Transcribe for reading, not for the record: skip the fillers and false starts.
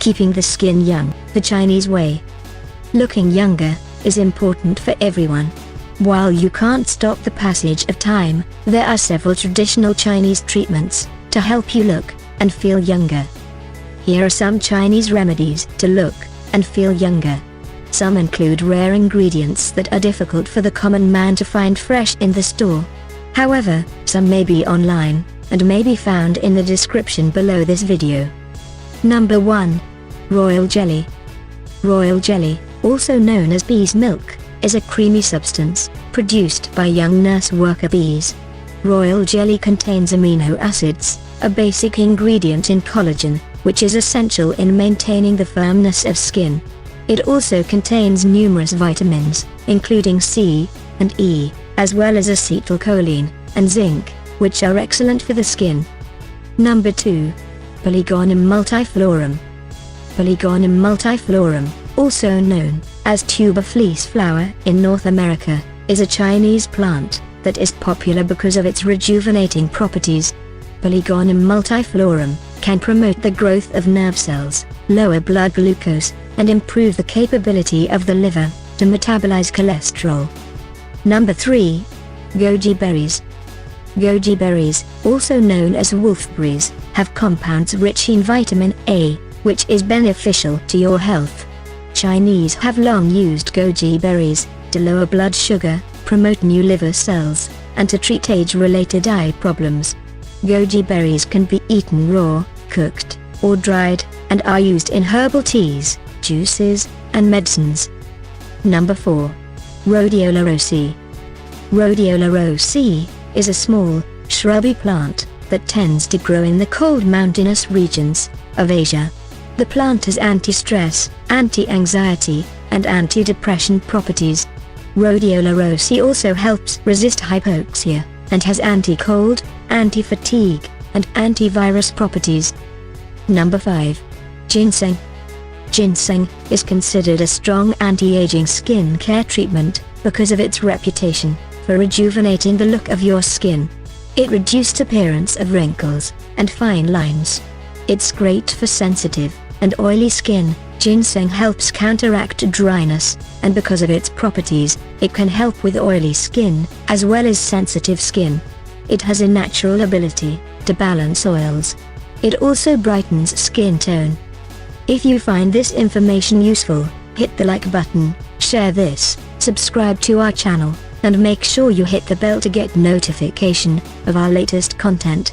Keeping the skin young, the Chinese way. Looking younger is important for everyone. While you can't stop the passage of time, there are several traditional Chinese treatments to help you look and feel younger. Here are some Chinese remedies to look and feel younger. Some include rare ingredients that are difficult for the common man to find fresh in the store. However, some may be online and may be found in the description below this video. Number 1. Royal Jelly. Royal jelly, also known as bee's milk, is a creamy substance produced by young nurse worker bees. Royal jelly contains amino acids, a basic ingredient in collagen, which is essential in maintaining the firmness of skin. It also contains numerous vitamins, including C and E, as well as acetylcholine and zinc, which are excellent for the skin. Number 2. POLYGONUM multiflorum. POLYGONUM multiflorum, also known as tuber fleece flower in North America, is a Chinese plant that is popular because of its rejuvenating properties. POLYGONUM multiflorum can promote the growth of nerve cells, lower blood glucose, and improve the capability of the liver to metabolize cholesterol. Number 3. Goji berries. Goji berries, also known as wolfberries, have compounds rich in vitamin A, which is beneficial to your health. Chinese have long used goji berries to lower blood sugar, promote new liver cells, and to treat age-related eye problems. Goji berries can be eaten raw, cooked, or dried, and are used in herbal teas, juices, and medicines. Number 4. Rhodiola rosea. Rhodiola rosea is a small, shrubby plant that tends to grow in the cold mountainous regions of Asia. The plant has anti-stress, anti-anxiety, and anti-depression properties. Rhodiola rosea also helps resist hypoxia, and has anti-cold, anti-fatigue, and antivirus properties. Number 5. Ginseng. Ginseng is considered a strong anti-aging skin care treatment because of its reputation for rejuvenating the look of your skin. It reduces appearance of wrinkles and fine lines. It's great for sensitive and oily skin. Ginseng helps counteract dryness, and because of its properties, it can help with oily skin as well as sensitive skin. It has a natural ability to balance oils. It also brightens skin tone. If you find this information useful, hit the like button, share this, subscribe to our channel, and make sure you hit the bell to get notification of our latest content.